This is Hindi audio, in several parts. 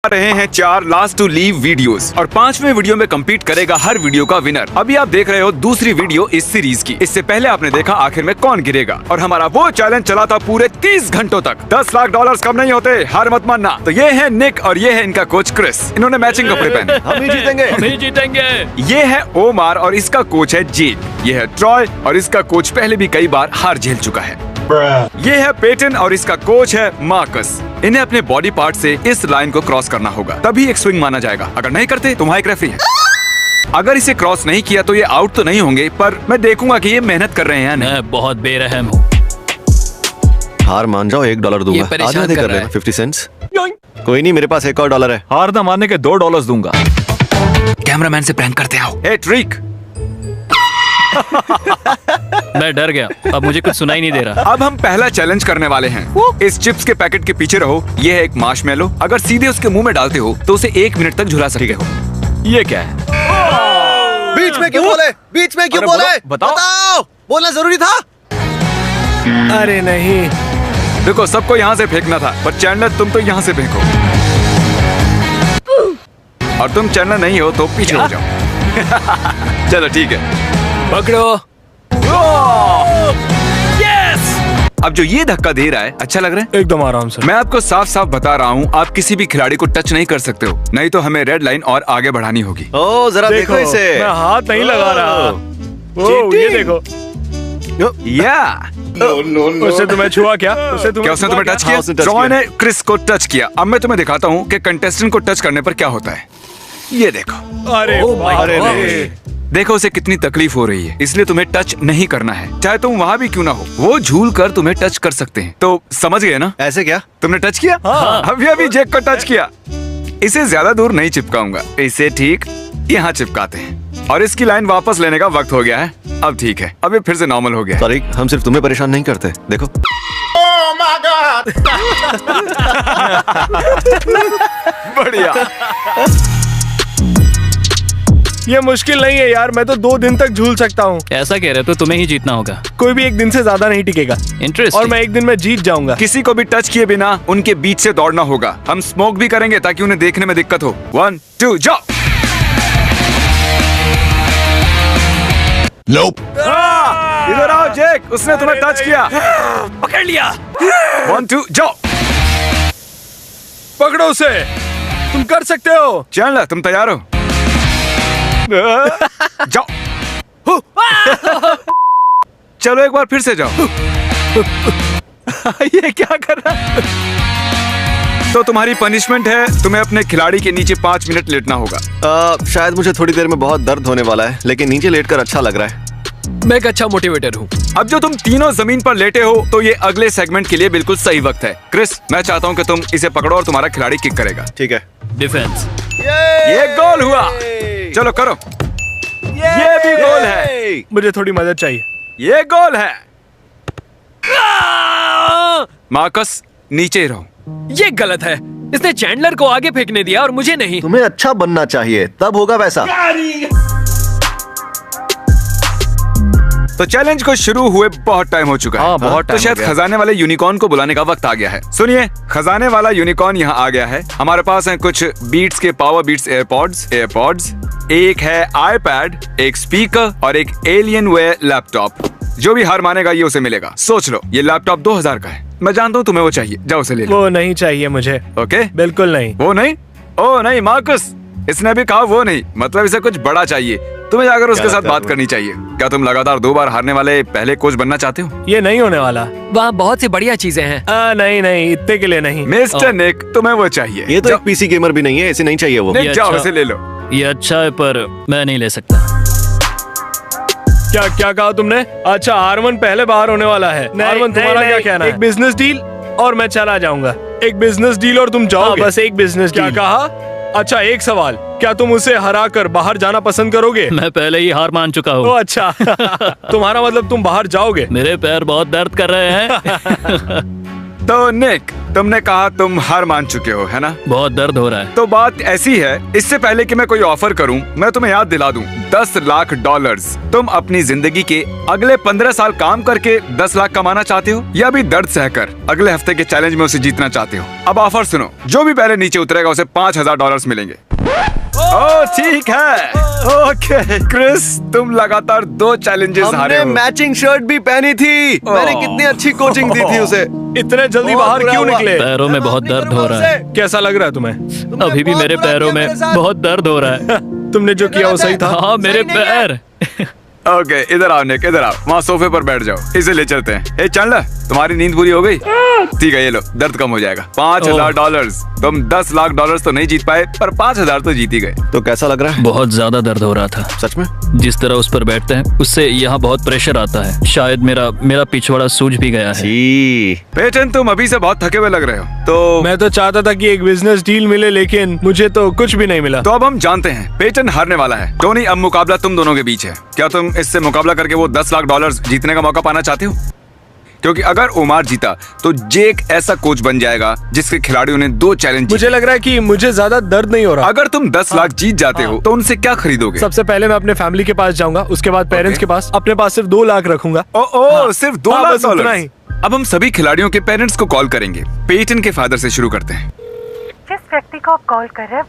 रहे हैं 4 लास्ट टू लीव वीडियोस और 5वें वीडियो में compete करेगा हर वीडियो का विनर। अभी आप देख रहे हो दूसरी वीडियो इस सीरीज की। इससे पहले आपने देखा आखिर में कौन गिरेगा और हमारा वो चैलेंज चला था पूरे 30 घंटों तक। 10 लाख डॉलर्स कम नहीं होते, हार मत मानना। तो ये है निक और ये है इनका कोच क्रिस। इन्होंने मैचिंग कपड़े पहने। हम ही जीतेंगे, हम ही जीतेंगे। ये है ओमार और इसका कोच है जेक। ये है ट्रॉय और इसका कोच पहले भी कई बार हार झेल चुका है। ये है पेटन और इसका कोच है मार्कस। इन्हें अपने बॉडी पार्ट से इस लाइन को क्रॉस करना होगा, तभी एक स्विंग माना जाएगा। अगर नहीं करते तो वहाँ एक रेफरी है। अगर इसे क्रॉस नहीं किया तो ये आउट तो नहीं होंगे, पर मैं देखूंगा कि ये मेहनत कर रहे हैं या नहीं। मैं बहुत बेरहम हूँ। हार मान जाओ, $1 दूंगा। परेशान आधे कर कर रहा लेना, 50 सेंट्स। कोई नहीं, मेरे पास एक और $1 है। हार ना मानने के $2 दूंगा। कैमरामैन से प्रैंक करते आओ। A trick. मैं डर गया, अब मुझे कुछ सुनाई नहीं दे रहा। अब हम पहला चैलेंज करने वाले हैं। इस चिप्स के पैकेट के पीछे रहो। ये है एक मार्शमेलो। अगर सीधे उसके मुंह में डालते हो तो उसे 1 मिनट तक झुला सकते हो। ये क्या है? बीच में क्यों बोले? बीच में क्यों अरे बोले? बोलो, बताओ। बोलना जरूरी था। अरे नहीं, देखो सबको यहाँ से फेंकना था, पर चैंडलर तुम तो यहाँ से फेंको। और तुम चैंडलर नहीं हो तो पीछे हो जाओ। चलो ठीक है, पकड़ो। यस! अब जो ये धक्का दे रहा है अच्छा लग रहा है? एकदम आराम से। मैं आपको साफ साफ बता रहा हूँ, आप किसी भी खिलाड़ी को टच नहीं कर सकते हो, नहीं तो हमें रेड लाइन और आगे बढ़ानी होगी। ओ जरा देखो इसे। मैं हाथ नहीं लगा रहा। ओ, ये देखो। या उससे तुम्हें छुआ क्या? उससे क्या उसने तुम्हें टच किया? उसने touch ट्रॉय किया। ने क्रिस को टच किया। अब मैं तुम्हें दिखाता हूँ कि कंटेस्टेंट को टच करने पर क्या होता है। ये देखो। अरे Oh my अरे God. नहीं। देखो उसे कितनी तकलीफ हो रही है, इसलिए तुम्हें टच नहीं करना है, चाहे तुम वहाँ भी क्यों ना हो। वो झूल कर तुम्हें टच कर सकते हैं। तो समझ गए ना? ऐसे क्या? तुमने टच किया? हाँ। अभी जैक को टच किया। इसे ज्यादा दूर नहीं चिपकाऊंगा, इसे ठीक यहाँ चिपकाते हैं। और इसकी लाइन वापस लेने का वक्त हो गया है। अब ठीक है, अब ये फिर से नॉर्मल हो गया है। तारिक, हम सिर्फ तुम्हें परेशान नहीं करते। देखो बढ़िया। ये मुश्किल नहीं है यार, मैं तो 2 दिन तक झूल सकता हूँ। ऐसा कह रहे तो तुम्हें ही जीतना होगा। कोई भी 1 दिन से ज्यादा नहीं टिकेगा। इंटरेस्ट। और मैं 1 दिन में जीत जाऊंगा। किसी को भी टच किए बिना उनके बीच से दौड़ना होगा। हम स्मोक भी करेंगे ताकि उन्हें देखने में दिक्कत हो। 1 2 जाओ। इधर आओ जैक, उसने तुम्हें टच किया। पकड़ लिया। 1 2 जाओ। पकड़ो उसे, तुम कर सकते हो। चैंडलर तुम तैयार हो? जाओ। चलो एक बार फिर से जाओ। ये क्या कर रहा है? तो तुम्हारी पनिशमेंट है, तुम्हें अपने खिलाड़ी के नीचे 5 मिनट लेटना होगा। शायद मुझे थोड़ी देर में बहुत दर्द होने वाला है, लेकिन नीचे लेटकर अच्छा लग रहा है। मैं एक अच्छा मोटिवेटर हूँ। अब जो तुम तीनों जमीन पर लेटे हो, तो ये अगले सेगमेंट के लिए बिल्कुल सही वक्त है। क्रिस, मैं चाहता हूँ कि तुम इसे पकड़ो और तुम्हारा खिलाड़ी किक करेगा। ठीक है। डिफेंस। ये गोल हुआ। चलो करो। ये भी गोल है। मुझे थोड़ी मदद चाहिए। ये गोल है। मार्कस नीचे ही रहो। ये गलत है। इसने चैंडलर को आगे फेंकने दिया और मुझे नहीं। तुम्हें अच्छा बनना चाहिए, तब होगा वैसा। तो चैलेंज को शुरू हुए बहुत टाइम हो चुका है। हाँ, बहुत तो टाइम शायद हो गया। खजाने वाले यूनिकॉर्न को बुलाने का वक्त आ गया है। सुनिए, खजाने वाला यूनिकॉर्न यहाँ आ गया है। हमारे पास है कुछ बीट्स के पावर बीट्स एयरपॉड्स, एक है आईपैड, एक स्पीकर और एक एलियनवेयर लैपटॉप। जो भी हार मानेगा ये उसे मिलेगा। सोच लो, ये लैपटॉप 2000 का है। मैं जानता हूँ तुम्हें वो चाहिए, जाओ उसे ले लो। वो नहीं चाहिए मुझे। ओके? बिल्कुल नहीं। वो नहीं? ओ नहीं मार्कस, इसने भी कहा वो नहीं, मतलब इसे कुछ बड़ा चाहिए। तुम्हें जाकर उसके साथ बात करनी चाहिए। क्या तुम लगातार 2 बार हारने वाले पहले कोच बनना चाहते हो? ये नहीं होने वाला। वहाँ बहुत सी बढ़िया चीजें हैं। नहीं, इतने के लिए नहीं। मिस्टर निक, तुम्हें वो चाहिए। ये तो एक पीसी गेमर भी नहीं है, इसे नहीं चाहिए वो। निक, ये जाओ अच्छा। इसे ले लो। ये अच्छा है पर मैं नहीं ले सकता। क्या क्या कहा तुमने? अच्छा, R1 पहले बाहर होने वाला है। R1 तुम्हारा क्या कहना है? एक बिजनेस डील और मैं चला जाऊंगा। एक बिजनेस डील और तुम जाओगे? बस एक बिजनेस डील। क्या कहा? अच्छा, एक सवाल, क्या तुम उसे हरा कर बाहर जाना पसंद करोगे? मैं पहले ही हार मान चुका ओ हूँ। अच्छा। तुम्हारा मतलब तुम बाहर जाओगे? मेरे पैर बहुत दर्द कर रहे हैं। तो निक, तुमने कहा तुम हार मान चुके हो, है ना? बहुत दर्द हो रहा है। तो बात ऐसी है, इससे पहले कि मैं कोई ऑफर करूं, मैं तुम्हें याद दिला दूं, $10 लाख। तुम अपनी जिंदगी के अगले 15 साल काम करके 10 लाख कमाना चाहते हो, या भी दर्द सहकर अगले हफ्ते के चैलेंज में उसे जीतना चाहते हो? अब ऑफर सुनो, जो भी पहले नीचे उतरेगा उसे $5000 मिलेंगे। ओह ठीक है, ओके क्रिस, तुम लगातार 2 चैलेंजेस हारे हमने हो। मैचिंग शर्ट भी पहनी थी। मैंने कितनी अच्छी कोचिंग दी थी उसे। इतने जल्दी बहुत बाहर बुरा क्यों हुआ। निकले? पैरों में बहुत दर्द हो रहा है। कैसा लग रहा है तुम्हें? अभी भी मेरे पैरों में बहुत दर्द हो रहा है। तुमने जो किया वो सही था। हाँ, मेरे पैर। ओके, इधर आओ निक, इधर आओ, वहाँ सोफे पर बैठ जाओ, इसे ले चलते हैं। ए चैंडलर, तुम्हारी नींद पूरी हो गई? ठीक है, ये लो, दर्द कम हो जाएगा। $5000। तुम $10 लाख तो नहीं जीत पाए, पर 5000 तो जीत ही गए। तो कैसा लग रहा है? बहुत ज्यादा दर्द हो रहा था। सच में? जिस तरह उस पर बैठते हैं उससे यहाँ बहुत प्रेशर आता है। शायद मेरा पिछवाड़ा सूज भी गया है। जी। पेटन, तुम अभी से बहुत थके हुए लग रहे हो। तो मैं तो चाहता था कि एक बिजनेस डील मिले, लेकिन मुझे तो कुछ भी नहीं मिला। तो अब हम जानते हैं पेटन हारने वाला है। टोनी, अब मुकाबला तुम दोनों के बीच है। क्या तुम इससे मुकाबला करके वो $10 लाख जीतने का मौका पाना चाहते हो? क्योंकि अगर ओमार जीता तो जेक ऐसा कोच बन जाएगा जिसके खिलाड़ियों ने 2 चैलेंज। मुझे लग रहा है कि मुझे ज्यादा दर्द नहीं हो रहा। अगर तुम 10 लाख जीत जाते हो तो उनसे क्या खरीदोगे? सबसे पहले मैं अपने फैमिली के पास जाऊंगा, उसके बाद पेरेंट्स के पास। अपने पास सिर्फ 2 लाख रखूंगा। सिर्फ $2 हाँ, लाख। बस उतना ही। अब हम सभी खिलाड़ियों के पेरेंट्स को कॉल करेंगे। पेटन के फादर से शुरू करते हैं। जिस व्यक्ति को आप कॉल कर रहे हैं।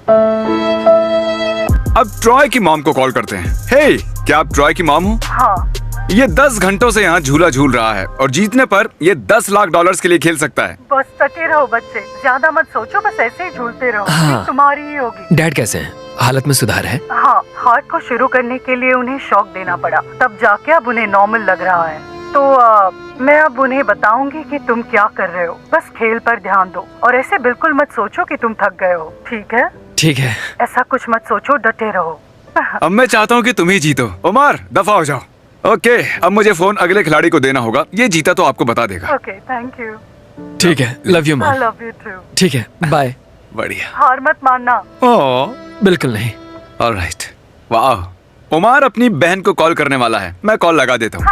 अब ट्रॉय की मॉम को कॉल करते हैं। हे, क्या आप ट्रॉय की मॉम हो? हाँ, ये 10 घंटों से यहाँ झूला झूल रहा है और जीतने पर ये $10 लाख के लिए खेल सकता है। बस सटे रहो बच्चे, ज्यादा मत सोचो, बस ऐसे ही झूलते रहो। जीत तुम्हारी ही होगी। डैड कैसे हैं? हालत में सुधार है? हाँ, हार्ट को शुरू करने के लिए उन्हें शॉक देना पड़ा, तब जाके अब उन्हें नॉर्मल लग रहा है। तो मैं अब उन्हें बताऊंगी कि तुम क्या कर रहे हो। बस खेल पर ध्यान दो और ऐसे बिल्कुल मत सोचो कि तुम थक गए हो, ठीक है? ठीक है। ऐसा कुछ मत सोचो, डटे रहो। अब मैं चाहता हूँ कि तुम ही जीतो। उमर, दफा हो जाओ। ओके, अब मुझे फोन अगले खिलाड़ी को देना होगा। ये जीता तो आपको बता देगा। Okay, thank you. ठीक है, love you I mom. Love you too. ठीक है, बाय। बढ़िया। हार मत मानना। बिल्कुल नहीं। ऑलराइट। वाह, उमर अपनी बहन को कॉल करने वाला है। मैं कॉल लगा देता हूँ।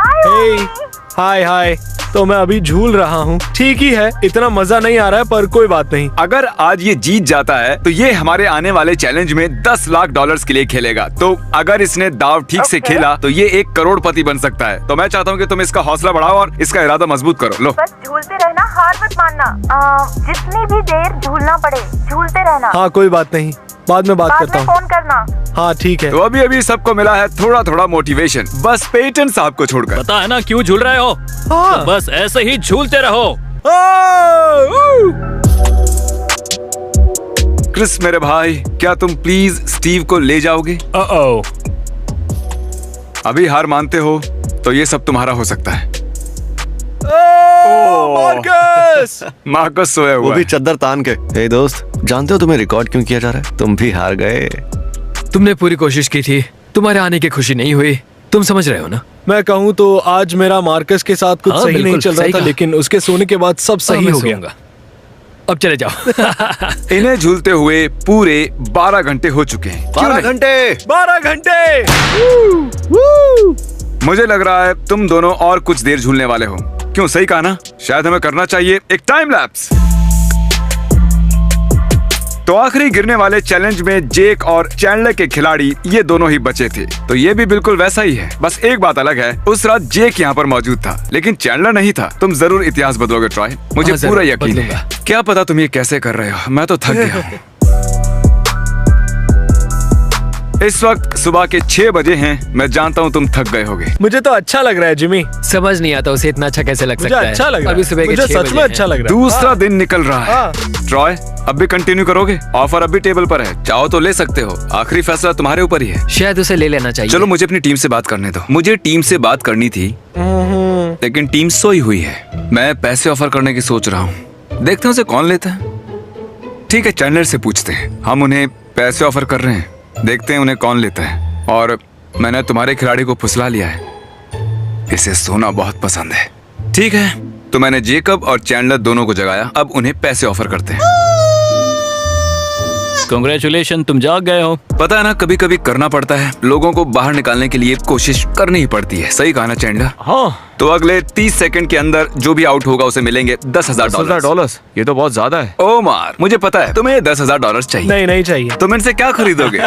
हाय हाय। तो मैं अभी झूल रहा हूँ। ठीक ही है, इतना मजा नहीं आ रहा है, पर कोई बात नहीं। अगर आज ये जीत जाता है तो ये हमारे आने वाले चैलेंज में $10 लाख के लिए खेलेगा। तो अगर इसने दाव ठीक से खेला तो ये 1 करोड़पति बन सकता है। तो मैं चाहता हूँ कि तुम इसका हौसला बढ़ाओ और इसका इरादा मजबूत करो। लो, बस झूलते रहना, हार मत मानना। जितनी भी देर झूलना पड़े, झूलते रहना। हाँ, कोई बात नहीं, बाद में बात बाद करता में हूँ। फोन करना। हाँ ठीक है। तो अभी सबको मिला है थोड़ा थोड़ा मोटिवेशन, बस पेटन साहब को छोड़कर। पता है ना क्यों झूल रहे हो? हाँ। तो बस ऐसे ही झूलते रहो। क्रिस मेरे भाई, क्या तुम प्लीज स्टीव को ले जाओगे? अभी हार मानते हो तो ये सब तुम्हारा हो सकता है। मार्कस! मार्कस सोया वो हुआ भी है। चद्दर तान के। हे दोस्त, जानते हो तुम्हें रिकॉर्ड क्यों किया जा रहा है? तुम भी हार गए। तुमने पूरी कोशिश की थी, तुम्हारे आने की खुशी नहीं हुई। तुम समझ रहे हो ना? मैं कहूँ तो आज मेरा मार्कस के साथ कुछ हाँ, सही नहीं बिल्कुल, चल रहा सही था, कहा। लेकिन उसके सोने के बाद सब सही मैं हो गया। सोऊंगा। अब चले जाओ। इन्हें झूलते हुए पूरे 12 घंटे हो चुके हैं। क्यों 12 नहीं? घंटे। 12 घंटे। मुझे लग रहा है तुम दोनों और कुछ देर झूलने वाले हो। क्यों, सही कहा ना? शायद हमें करना चाहिए एक टाइम लैप्स। तो आखिरी गिरने वाले चैलेंज में जेक और चैंडलर के खिलाड़ी ये दोनों ही बचे थे। तो ये भी बिल्कुल वैसा ही है, बस एक बात अलग है, उस रात जेक यहाँ पर मौजूद था लेकिन चैंडलर नहीं था। तुम जरूर इतिहास बदलोगे ट्रॉय, मुझे हाँ, पूरा जरूर यकीन है। बदलूंगा। क्या पता तुम ये कैसे कर रहे हो, मैं तो थक गया हूँ। इस वक्त सुबह के 6 बजे हैं। मैं जानता हूँ तुम थक गए होगे। मुझे तो अच्छा लग रहा है जिमी। समझ नहीं आता उसे इतना अच्छा कैसे लग मुझे सकता है। अच्छा लग रहा अभी है। सुबह के मुझे 6 सच बजे में हैं। अच्छा लग रहा है। दूसरा दिन निकल रहा है। हाँ। ट्रॉय, अब भी कंटिन्यू करोगे? ऑफर अभी टेबल पर है, चाहो तो ले सकते हो। आखिरी फैसला तुम्हारे ऊपर ही है। शायद उसे ले लेना चाहिए। चलो, मुझे अपनी टीम से बात करने दो। मुझे टीम से बात करनी थी लेकिन टीम सोई हुई है। मैं पैसे ऑफर करने की सोच रहा हूँ। देखते हैं उसे कौन लेता है। ठीक है, चैंडलर से पूछते हैं। हम उन्हें पैसे ऑफर कर रहे हैं, देखते हैं उन्हें कौन लेता है। और मैंने तुम्हारे खिलाड़ी को फुसला लिया है, इसे सोना बहुत पसंद है। ठीक है, तो मैंने जेकब और चैंडलर दोनों को जगाया। अब उन्हें पैसे ऑफर करते हैं। कांग्रेचुलेशन, तुम जाग गए हो। पता है ना, कभी कभी करना पड़ता है, लोगों को बाहर निकालने के लिए कोशिश करनी ही पड़ती है। सही कहा ना चैंडलर? हाँ। तो अगले 30 सेकंड के अंदर जो भी आउट होगा उसे मिलेंगे $10,000। ये तो बहुत ज्यादा है। ओमार, मुझे पता है तुम्हें $10,000 चाहिए। नहीं, नहीं चाहिए। तुम इनसे क्या खरीदोगे?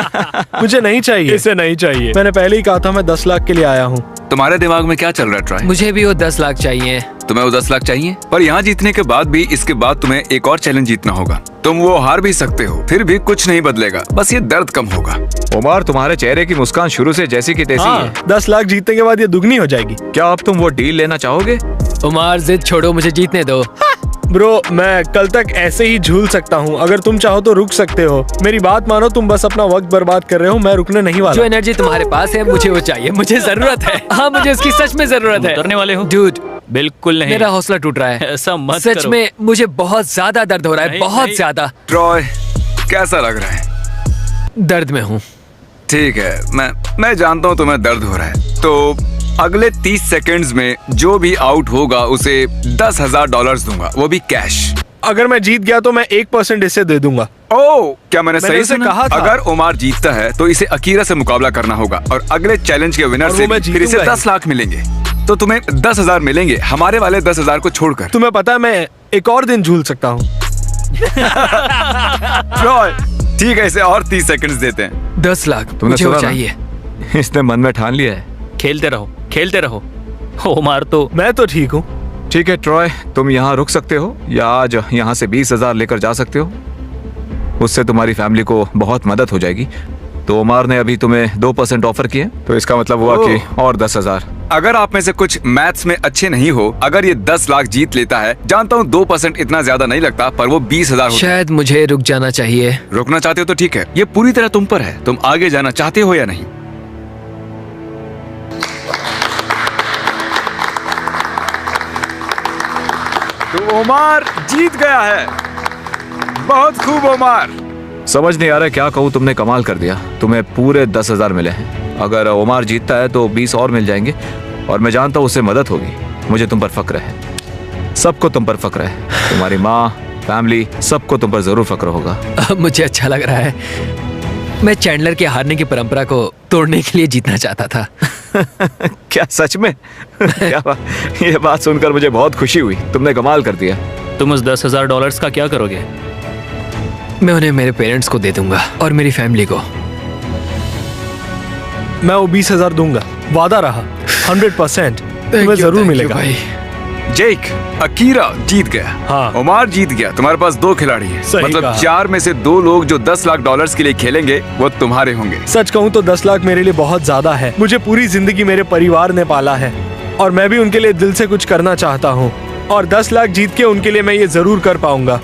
मुझे नहीं चाहिए, इसे नहीं चाहिए। मैंने पहले ही कहा था मैं 10 लाख के लिए आया हूँ। तुम्हारे दिमाग में क्या चल रहा है ट्रॉय? मुझे भी वो 10 लाख चाहिए। तुम्हें वो 10 लाख चाहिए, पर यहाँ जीतने के बाद भी इसके बाद तुम्हें एक और चैलेंज जीतना होगा। तुम वो हार भी सकते हो, फिर भी कुछ नहीं बदलेगा, बस ये दर्द कम होगा। उमर, तुम्हारे चेहरे की मुस्कान शुरू से जैसी की तैसी है। 10 लाख जीतने के बाद ये दुगनी हो जाएगी। क्या अब तुम वो डील लेना चाहोगे? उमर, जिद छोड़ो, मुझे जीतने दो। ब्रो, मैं कल तक ऐसे ही झूल सकता हूँ। अगर तुम चाहो तो रुक सकते हो। मेरी बात मानो, तुम बस अपना वक्त बर्बाद कर रहे हो। मैं रुकने नहीं जो वाला। एनर्जी तुम्हारे पास है मुझे वो चाहिए, मुझे जरूरत है। हाँ, मुझे उसकी सच में जरूरत है। उतरने वाले हो? डूड, बिल्कुल नहीं। मेरा हौसला टूट रहा है। ऐसा मत सच करो। में मुझे बहुत ज्यादा दर्द हो रहा है, नहीं, बहुत नहीं। ज्यादा। ट्रॉय, कैसा लग रहा है? दर्द में हूँ। ठीक है, मैं जानता हूँ तुम्हें दर्द हो रहा है। तो अगले 30 सेकंड्स में जो भी आउट होगा उसे $10,000 दूंगा, वो भी कैश। अगर मैं जीत गया तो मैं 1% इससे दे दूंगा। ओह, क्या मैंने सही उसे सुना? कहा था। अगर उमर जीतता है तो इसे अकीरा से मुकाबला करना होगा और अगले चैलेंज के विनर और से वो मैं फिर इसे जीतूंगा 10 लाख मिलेंगे। तो तुम्हें 10,000 मिलेंगे, हमारे वाले 10,000 को छोड़कर। तुम्हें पता है मैं एक और दिन झूल सकता हूँ। ट्रॉय, ठीक है, इसे और 30 सेकंड्स देते हैं। 10 लाख तुमने मुझे वो सुना ना? चाहिए। इसने मन में ठान लिया है। खेलते रहो, खेलते रहो। उमर तो मैं तो ठीक हूँ। ठीक है ट्रॉय, तुम यहाँ रुक सकते हो या आज यहाँ से 20,000 लेकर जा सकते हो। उससे तुम्हारी फैमिली को बहुत मदद हो जाएगी। तो उमर ने अभी तुम्हें 2% ऑफर किए, तो इसका मतलब हुआ कि और 10,000। अगर आप में से कुछ मैथ्स में अच्छे नहीं हो, अगर ये 10 लाख जीत लेता है, जानता हूँ 2% इतना ज्यादा नहीं लगता, पर वो 20,000 शायद मुझे रुक जाना चाहिए। रुकना चाहते हो तो ठीक है, ये पूरी तरह तुम पर है। तुम आगे जाना चाहते हो या नहीं? तो उमर जीत गया है। बहुत खूब उमर। समझ नहीं आ रहा क्या कहूँ, तुमने कमाल कर दिया। तुम्हें पूरे 10,000 मिले हैं। अगर उमर जीतता है तो 20 और मिल जाएंगे और मैं जानता हूँ उससे मदद होगी। मुझे तुम पर फक्र है, सबको तुम पर फक्र है। तुम्हारी माँ, फैमिली, सबको तुम पर जरूर फक्र होगा। अब मुझे अच्छा लग रहा है। मैं चैंडलर के हारने की परंपरा को तोड़ने के लिए जीतना चाहता था। क्या सच में? ये बात सुनकर मुझे बहुत खुशी हुई। तुमने कमाल कर दिया। तुम उस $10,000 का क्या करोगे? मैं उन्हें मेरे पेरेंट्स को दे दूंगा और मेरी फैमिली को। मैं वो 20,000 दूंगा, वादा रहा। 100% तुम्हें जरूर मिलेगा भाई। जेक, अकीरा जीत गया। हाँ। उमर जीत गया। तुम्हारे पास 2 खिलाड़ी हैं। सही मतलब कहा। 4 में से 2 लोग जो $10 लाख के लिए खेलेंगे वो तुम्हारे होंगे। सच कहूँ तो 10 लाख मेरे लिए बहुत ज्यादा है। मुझे पूरी जिंदगी मेरे परिवार ने पाला है और मैं भी उनके लिए दिल से कुछ करना चाहता हूँ। और 10 लाख जीत के उनके लिए मैं ये जरूर कर पाऊंगा।